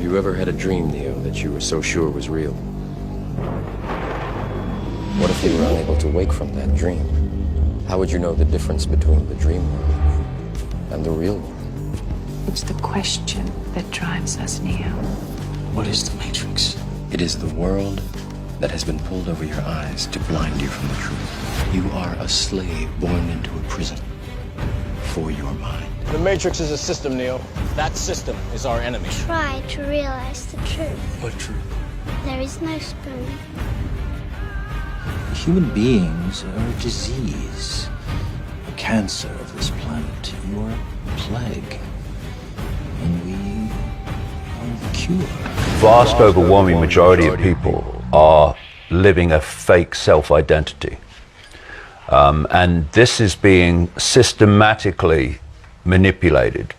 Have you ever had a dream, Neo, that you were so sure was real? What if you were unable to wake from that dream? How would you know the difference between the dream world and the real world? It's the question that drives us, Neo. What is the Matrix? It is the world that has been pulled over your eyes to blind you from the truth. You are a slave born into a prison for your mind. The Matrix is a system, Neo. That system is our enemy. Try to realize the truth. What truth? There is no spoon. Human beings are a disease, a cancer of this planet. You are a plague, and we are the cure. Vast, overwhelming majority of people are living a fake self-identity. And this is being systematically manipulated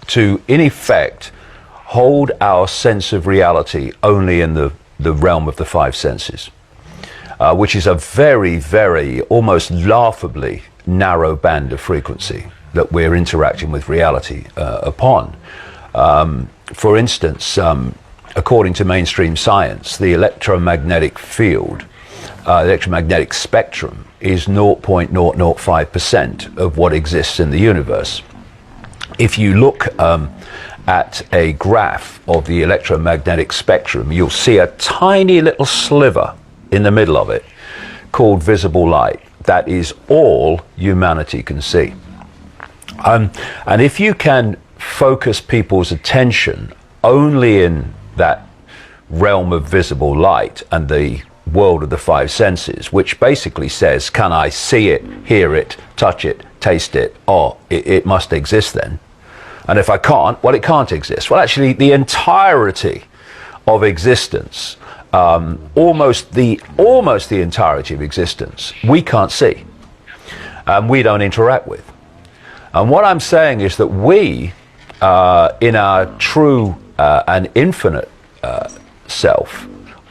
to, in effect, hold our sense of reality only in the realm of the five senses, which is a very, very, almost laughably narrow band of frequency that we're interacting with reality upon. For instance, according to mainstream science, the electromagnetic field, electromagnetic spectrum, is 0.005% of what exists in the universe. If you look at a graph of the electromagnetic spectrum, you'll see a tiny little sliver in the middle of it called visible light. That is all humanity can see. And if you can focus people's attention only in that realm of visible light and the world of the five senses, which basically says, can I see it, hear it, touch it, taste it? Oh, it must exist then. And if I can't, well, it can't exist. Well, actually, the entirety of existence, almost the entirety of existence, we can't see, and we don't interact with. And what I'm saying is that we, in our true and infinite self,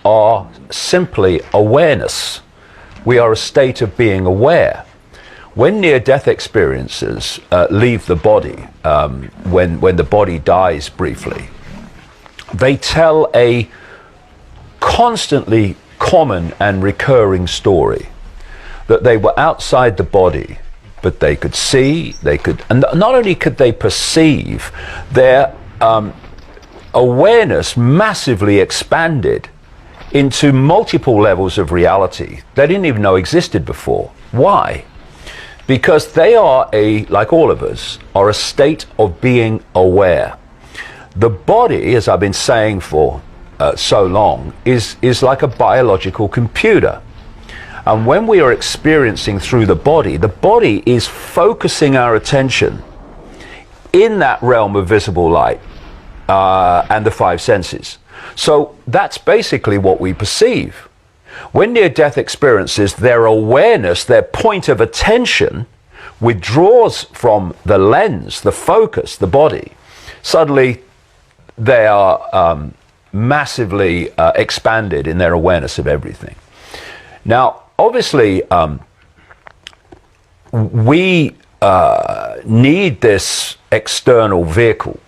are simply awareness. We are a state of being aware. When near-death experiences leave the body, when the body dies briefly, they tell a constantly common and recurring story that they were outside the body, but they could see, and not only could they perceive, their awareness massively expanded into multiple levels of reality they didn't even know existed before. Why? Because they are, like all of us, are a state of being aware. The body, as I've been saying for so long, is like a biological computer. And when we are experiencing through the body is focusing our attention in that realm of visible light and the five senses. So that's basically what we perceive. When near-death experiences, their awareness, their point of attention, withdraws from the lens, the focus, the body, suddenly they are massively expanded in their awareness of everything. Now, obviously, we need this external vehicle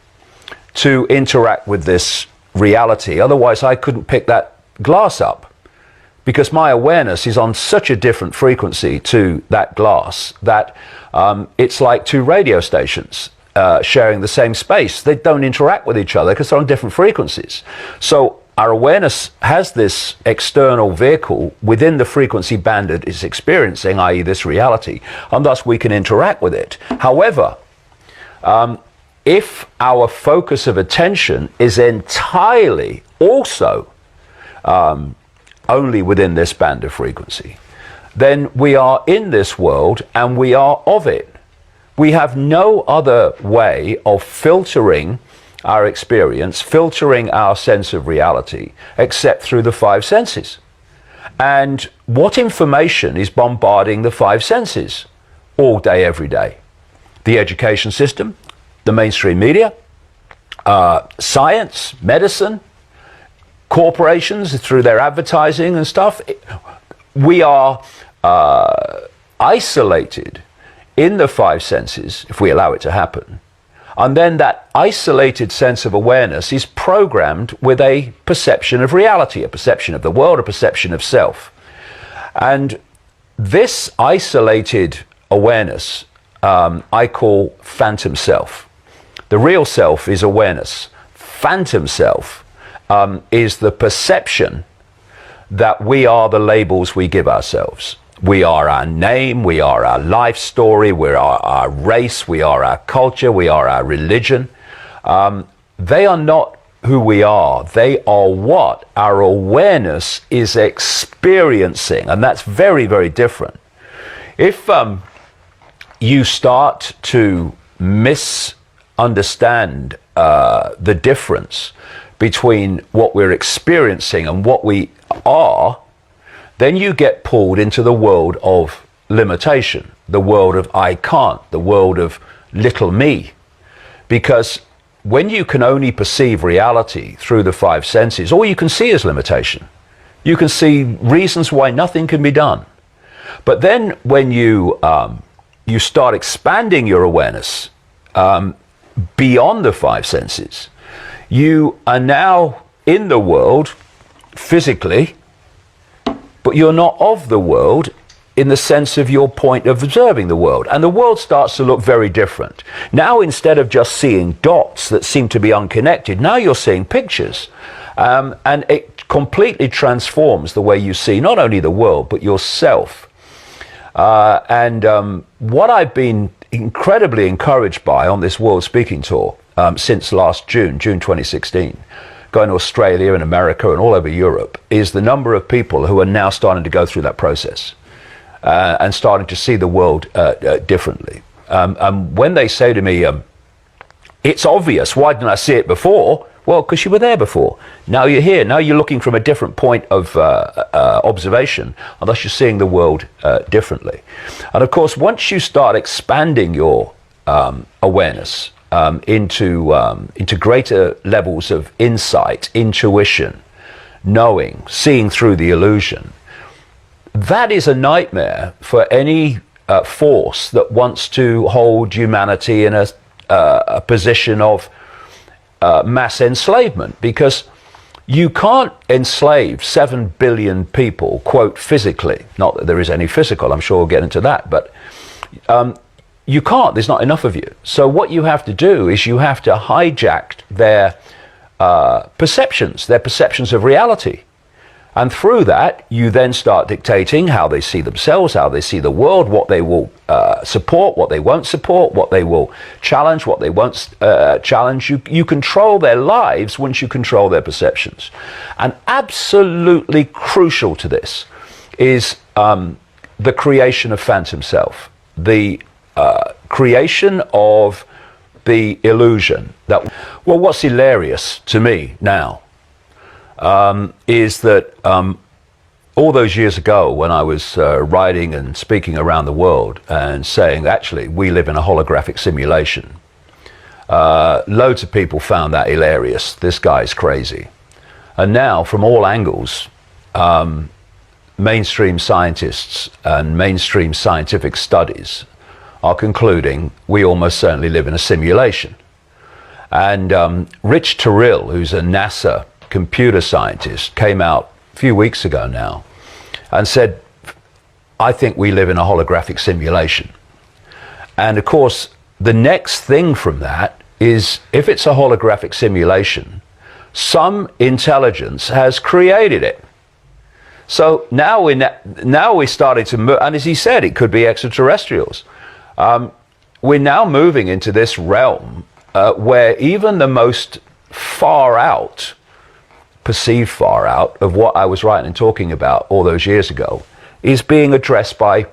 to interact with this reality. Otherwise, I couldn't pick that glass up, because my awareness is on such a different frequency to that glass that it's like two radio stations sharing the same space. They don't interact with each other because they're on different frequencies. So our awareness has this external vehicle within the frequency band it is experiencing, i.e. this reality, and thus we can interact with it. However, if our focus of attention is entirely also only within this band of frequency, then we are in this world and we are of it. We have no other way of filtering our experience, filtering our sense of reality, except through the five senses. And what information is bombarding the five senses all day, every day? The education system, the mainstream media, science, medicine, corporations through their advertising and stuff. We are isolated in the five senses, if we allow it to happen, And then that isolated sense of awareness is programmed with a perception of reality, a perception of the world, a perception of self. And this isolated awareness I call phantom self. The real self is awareness. Phantom self is the perception that we are the labels we give ourselves. We are our name, we are our life story, we are our race, we are our culture, we are our religion. They are not who we are. They are what our awareness is experiencing, and that's very, very different. If you start to misunderstand the difference between what we're experiencing and what we are, then you get pulled into the world of limitation, the world of I can't, the world of little me. Because when you can only perceive reality through the five senses, all you can see is limitation. You can see reasons why nothing can be done. But then when you start expanding your awareness beyond the five senses, you are now in the world physically, but you're not of the world in the sense of your point of observing the world. And the world starts to look very different. Now, instead of just seeing dots that seem to be unconnected, now you're seeing pictures. And it completely transforms the way you see not only the world, but yourself. What I've been incredibly encouraged by on this World Speaking Tour since last June 2016, going to Australia and America and all over Europe, is the number of people who are now starting to go through that process and starting to see the world differently. And when they say to me, it's obvious, why didn't I see it before? Well, because you were there before. Now you're here. Now you're looking from a different point of observation, and thus you're seeing the world differently. And of course, once you start expanding your awareness into greater levels of insight, intuition, knowing, seeing through the illusion, that is a nightmare for any force that wants to hold humanity in a position of mass enslavement, because you can't enslave 7 billion people, quote, physically. Not that there is any physical, I'm sure we'll get into that, but you can't, there's not enough of you. So what you have to do is you have to hijack their perceptions of reality. And through that, you then start dictating how they see themselves, how they see the world, what they will support, what they won't support, what they will challenge, what they won't challenge. You control their lives once you control their perceptions. And absolutely crucial to this is the creation of phantom self, the creation of the illusion that, well, what's hilarious to me now is that all those years ago when I was writing and speaking around the world and saying, actually, we live in a holographic simulation, loads of people found that hilarious. This guy's crazy. And now, from all angles, mainstream scientists and mainstream scientific studies are concluding we almost certainly live in a simulation. And Rich Terrell, who's a NASA computer scientist, came out a few weeks ago now and said, I think we live in a holographic simulation. And of course, the next thing from that is, if it's a holographic simulation, some intelligence has created it. So now we're starting to move, and as he said, it could be extraterrestrials. We're now moving into this realm where even the most perceived far out of what I was writing and talking about all those years ago is being addressed by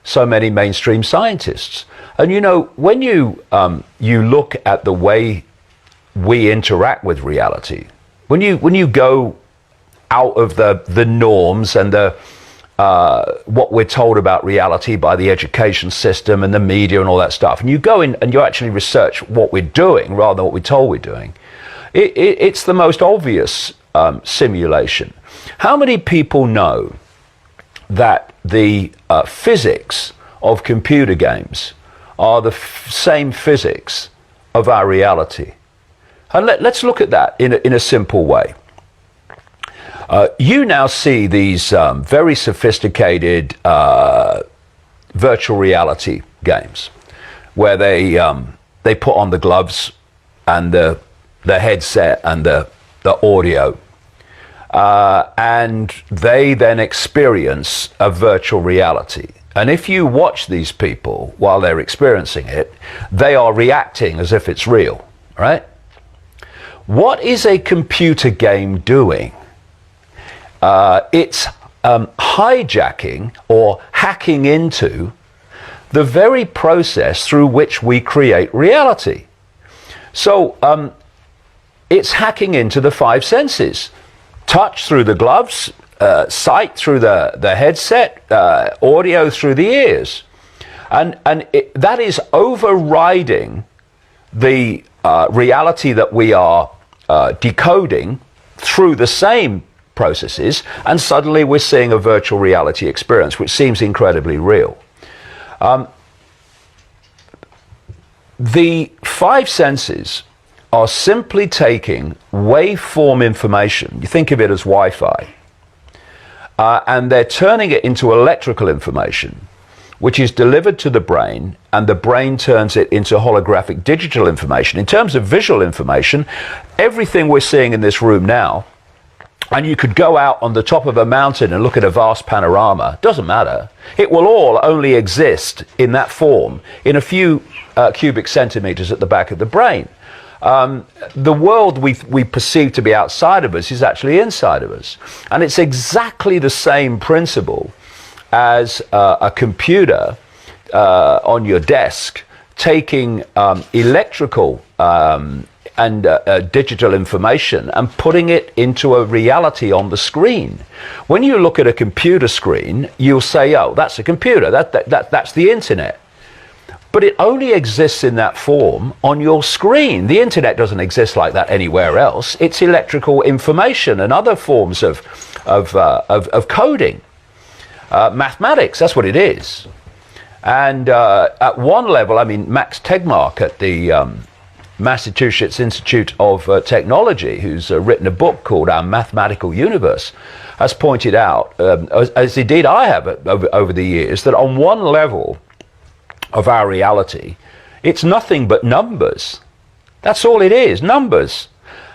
so many mainstream scientists. And you know, when you look at the way we interact with reality, when you go out of the norms and the what we're told about reality by the education system and the media and all that stuff, and you go in and you actually research what we're doing rather than what we're told we're doing, it's the most obvious simulation. How many people know that the physics of computer games are the same physics of our reality. And let's look at that in a simple way. You now see these very sophisticated virtual reality games where they put on the gloves and the headset and the audio, and they then experience a virtual reality. And if you watch these people while they're experiencing it, they are reacting as if it's real, right? What is a computer game doing? It's hijacking or hacking into the very process through which we create reality. So it's hacking into the five senses: touch through the gloves, sight through the headset, audio through the ears. And that is overriding the reality that we are decoding through the same processes, and suddenly we're seeing a virtual reality experience, which seems incredibly real. The five senses are simply taking waveform information, you think of it as Wi-Fi, and they're turning it into electrical information, which is delivered to the brain, and the brain turns it into holographic digital information. In terms of visual information, everything we're seeing in this room now, and you could go out on the top of a mountain and look at a vast panorama, doesn't matter. It will all only exist in that form, in a few cubic centimeters at the back of the brain. The world we perceive to be outside of us is actually inside of us. And it's exactly the same principle as a computer on your desk taking electrical and digital information and putting it into a reality on the screen. When you look at a computer screen, you'll say, oh, that's a computer, that's the internet. But it only exists in that form on your screen. The internet doesn't exist like that anywhere else. It's electrical information and other forms of coding. Mathematics, that's what it is. And at one level, I mean, Max Tegmark at the Massachusetts Institute of Technology, who's written a book called Our Mathematical Universe, has pointed out, as indeed I have over the years, that on one level of our reality, it's nothing but numbers. That's all it is, numbers.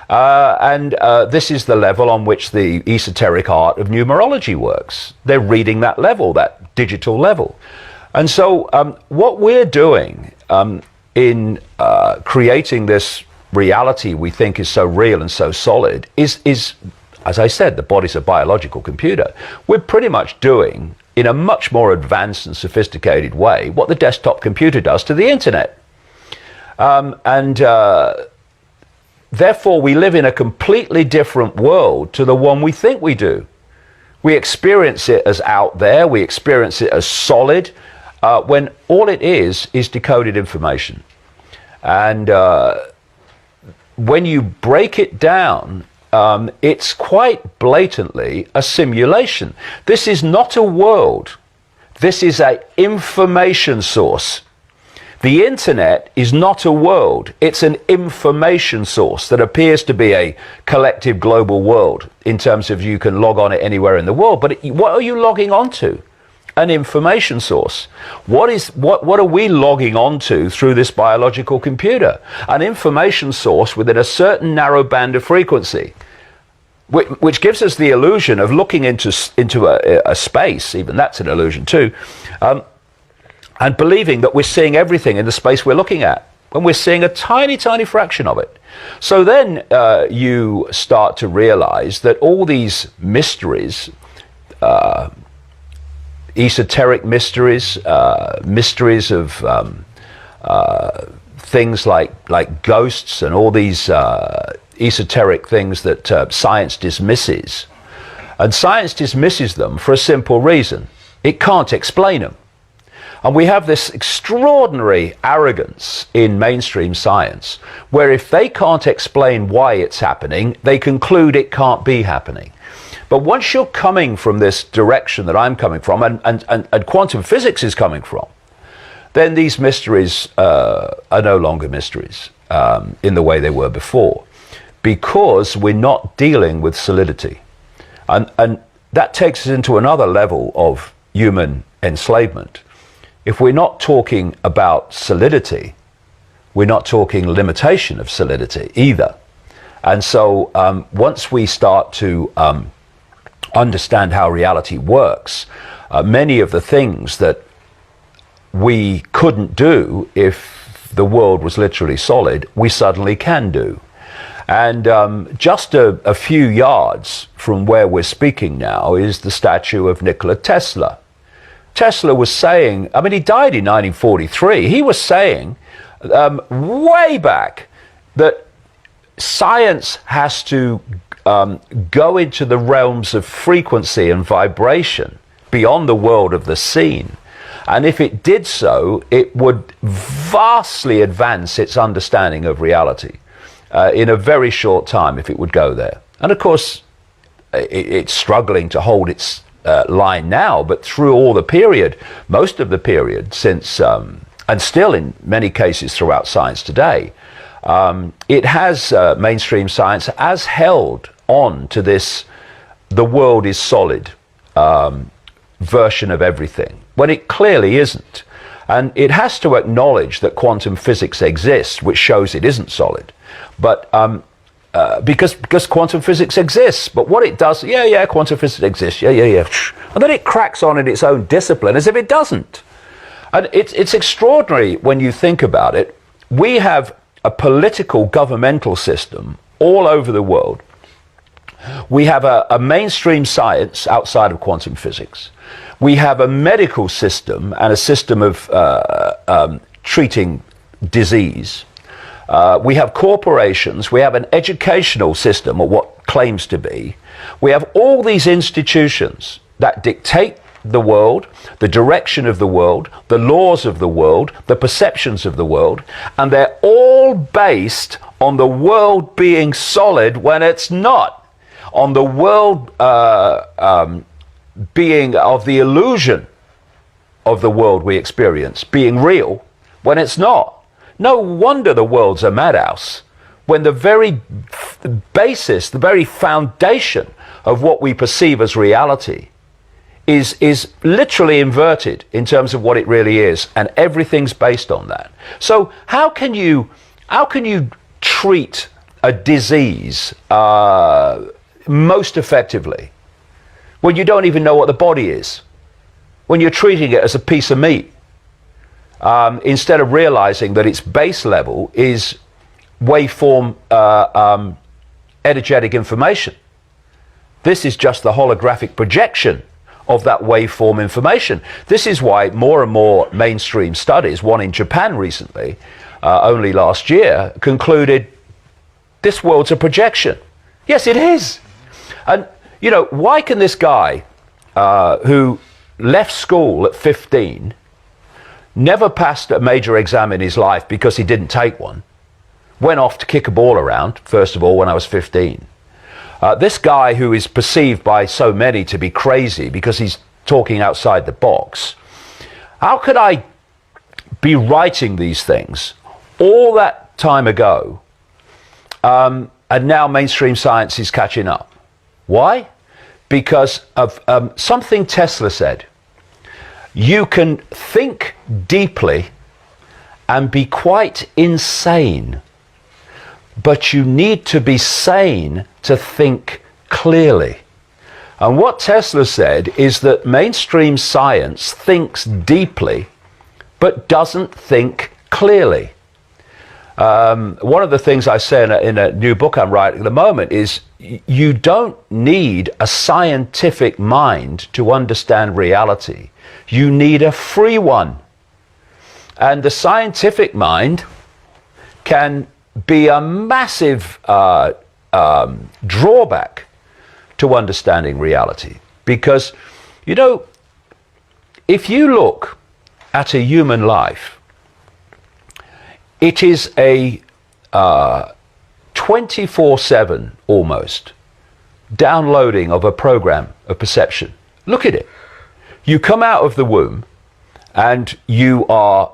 And this is the level on which the esoteric art of numerology works. They're reading that level, that digital level. And so what we're doing in creating this reality we think is so real and so solid is, as I said, the body's a biological computer. We're pretty much doing, in a much more advanced and sophisticated way, what the desktop computer does to the internet. Therefore, we live in a completely different world to the one we think we do. We experience it as out there, we experience it as solid, when all it is decoded information. And when you break it down, it's quite blatantly a simulation. This is not a world. This is an information source. The internet is not a world. It's an information source that appears to be a collective global world in terms of you can log on it anywhere in the world. But what are you logging onto? An information source. What are we logging onto through this biological computer? An information source within a certain narrow band of frequency, which gives us the illusion of looking into a space, even that's an illusion too, and believing that we're seeing everything in the space we're looking at, when we're seeing a tiny, tiny fraction of it. So then you start to realize that all these mysteries, esoteric mysteries, mysteries of things like ghosts and all these esoteric things that science dismisses. And science dismisses them for a simple reason. It can't explain them. And we have this extraordinary arrogance in mainstream science, where if they can't explain why it's happening, they conclude it can't be happening. But once you're coming from this direction that I'm coming from, and quantum physics is coming from, then these mysteries are no longer mysteries. in the way they were before, because we're not dealing with solidity. And that takes us into another level of human enslavement. If we're not talking about solidity, we're not talking limitation of solidity either. And so once we start to understand how reality works, many of the things that we couldn't do if the world was literally solid, we suddenly can do. And just a few yards from where we're speaking now is the statue of Nikola Tesla. Tesla was saying, I mean, he died in 1943. He was saying way back that science has to go into the realms of frequency and vibration beyond the world of the seen. And if it did so, it would vastly advance its understanding of reality in a very short time if it would go there. And of course, it's struggling to hold its line now, but through all the period, most of the period since, and still in many cases throughout science today, it has, mainstream science has held on to this, the world is solid version of everything, when it clearly isn't. And it has to acknowledge that quantum physics exists, which shows it isn't solid. But because quantum physics exists, but what it does, quantum physics exists, and then it cracks on in its own discipline as if it doesn't. And it's extraordinary when you think about it. We have a political governmental system all over the world. We have a mainstream science outside of quantum physics. We have a medical system and a system of treating disease. We have corporations. We have an educational system, or what claims to be. We have all these institutions that dictate the world, the direction of the world, the laws of the world, the perceptions of the world, and they're all based on the world being solid when it's not, on the world being of the illusion of the world we experience being real when it's not. No wonder the world's a madhouse, when the very basis, the very foundation of what we perceive as reality is literally inverted in terms of what it really is, and everything's based on that. So how can you treat a disease most effectively when you don't even know what the body is, when you're treating it as a piece of meat, instead of realizing that its base level is waveform energetic information? This is just the holographic projection of that waveform information. This is why more and more mainstream studies, one in Japan recently, only last year, concluded this world's a projection. Yes, it is. And, you know, why can this guy who left school at 15, never passed a major exam in his life because he didn't take one, went off to kick a ball around, first of all, when I was 15. This guy who is perceived by so many to be crazy because he's talking outside the box, how could I be writing these things all that time ago, and now mainstream science is catching up? Why? Because of something Tesla said. You can think deeply and be quite insane, but you need to be sane to think clearly. And what Tesla said is that mainstream science thinks deeply, but doesn't think clearly. One of the things I say in a new book I'm writing at the moment is you don't need a scientific mind to understand reality. You need a free one. And the scientific mind can be a massive drawback to understanding reality. Because, you know, if you look at a human life, it is a 24/7 almost downloading of a program of perception. Look at it. You come out of the womb and you are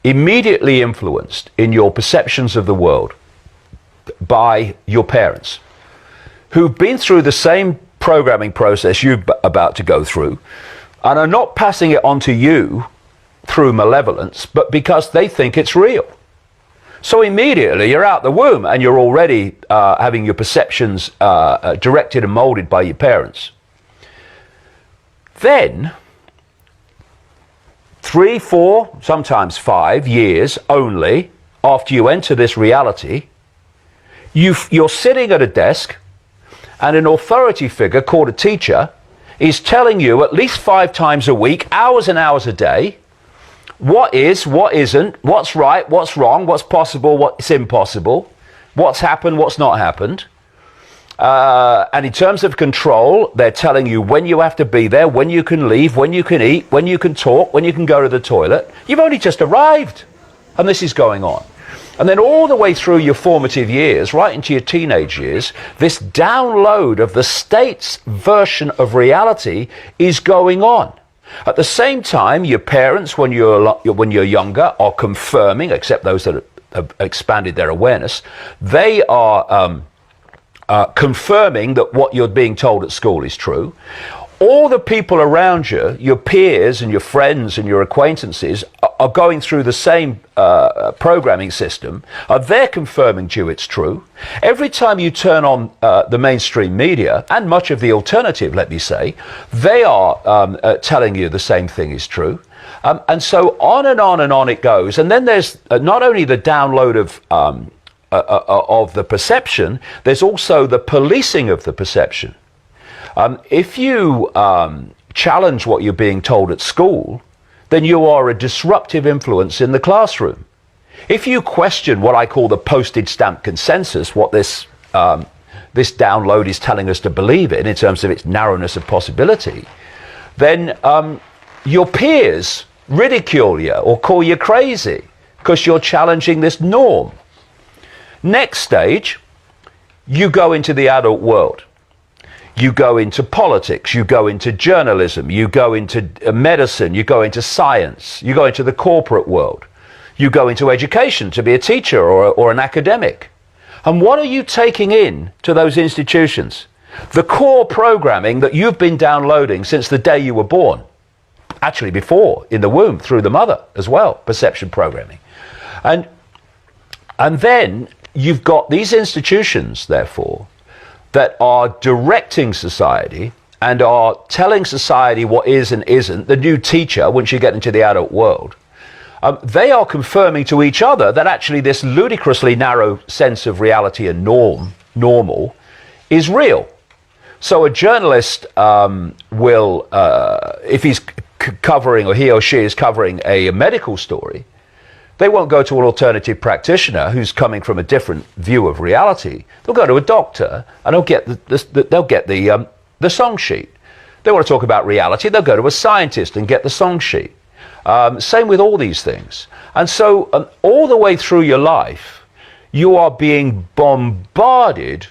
immediately influenced in your perceptions of the world by your parents, who've been through the same programming process you're about to go through, and are not passing it on to you through malevolence, but because they think it's real. So immediately you're out the womb and you're already having your perceptions directed and molded by your parents. Then 3, 4, sometimes 5 years only after you enter this reality, you're sitting at a desk and an authority figure called a teacher is telling you at least 5 times a week, hours and hours a day, what is, what isn't, what's right, what's wrong, what's possible, what's impossible, what's happened, what's not happened. And in terms of control, they're telling you when you have to be there, when you can leave, when you can eat, when you can talk, when you can go to the toilet. You've only just arrived, and this is going on. And then all the way through your formative years, right into your teenage years, this download of the state's version of reality is going on. At the same time, your parents, when you're younger, are confirming, except those that have expanded their awareness, they are confirming that what you're being told at school is true. All the people around you, your peers and your friends and your acquaintances, are going through the same programming system. They're confirming to you it's true. Every time you turn on the mainstream media, and much of the alternative, let me say, they are telling you the same thing is true. And so on and on and on it goes. And then there's not only the download of the perception, there's also the policing of the perception. If you challenge what you're being told at school, then you are a disruptive influence in the classroom. If you question what I call the postage stamp consensus, what this download is telling us to believe in terms of its narrowness of possibility, then your peers ridicule you or call you crazy because you're challenging this norm. Next stage, you go into the adult world. You go into politics, you go into journalism, you go into medicine, you go into science, you go into the corporate world, you go into education to be a teacher or an academic. And what are you taking in to those institutions? The core programming that you've been downloading since the day you were born. Actually before, in the womb, through the mother as well, perception programming. And then you've got these institutions, therefore, that are directing society and are telling society what is and isn't. The new teacher, once you get into the adult world, they are confirming to each other that actually this ludicrously narrow sense of reality and normal, is real. So a journalist will, if he's covering, or he or she is covering a medical story, they won't go to an alternative practitioner who's coming from a different view of reality. They'll go to a doctor and they'll get the song sheet. They want to talk about reality, they'll go to a scientist and get the song sheet. Same with all these things. And so all the way through your life, you are being bombarded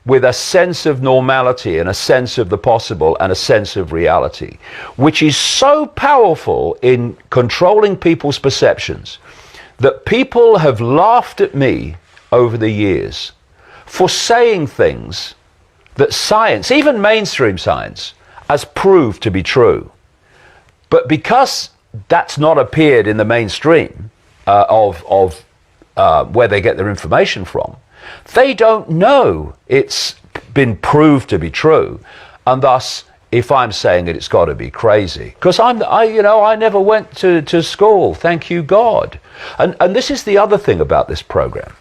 with a sense of normality and a sense of the possible and a sense of reality, which is so powerful in controlling people's perceptions that people have laughed at me over the years for saying things that science, even mainstream science, has proved to be true. But because that's not appeared in the mainstream of where they get their information from, they don't know it's been proved to be true, and thus, if I'm saying it, it's got to be crazy. Because I never went to school, thank you God. And this is the other thing about this program.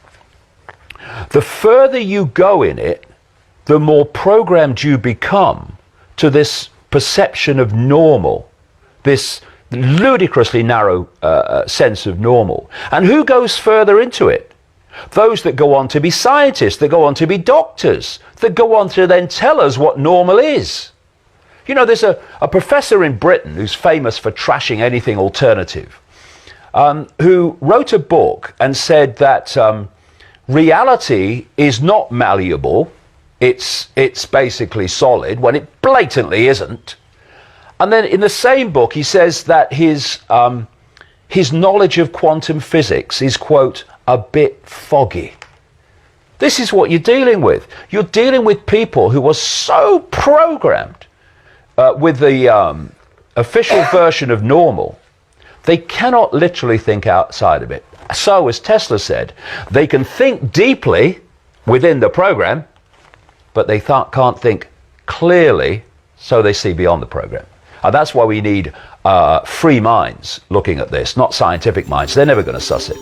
The further you go in it, the more programmed you become to this perception of normal, this ludicrously narrow sense of normal. And who goes further into it? Those that go on to be scientists, that go on to be doctors, that go on to then tell us what normal is. You know, there's a professor in Britain who's famous for trashing anything alternative, who wrote a book and said that reality is not malleable, it's basically solid, when it blatantly isn't. And then in the same book he says that his knowledge of quantum physics is, quote, a bit foggy. This is what you're dealing with. You're dealing with people who are so programmed with the official version of normal, they cannot literally think outside of it. So, as Tesla said, they can think deeply within the program, but they can't think clearly, so they see beyond the program. And that's why we need free minds looking at this, not scientific minds. They're never going to suss it.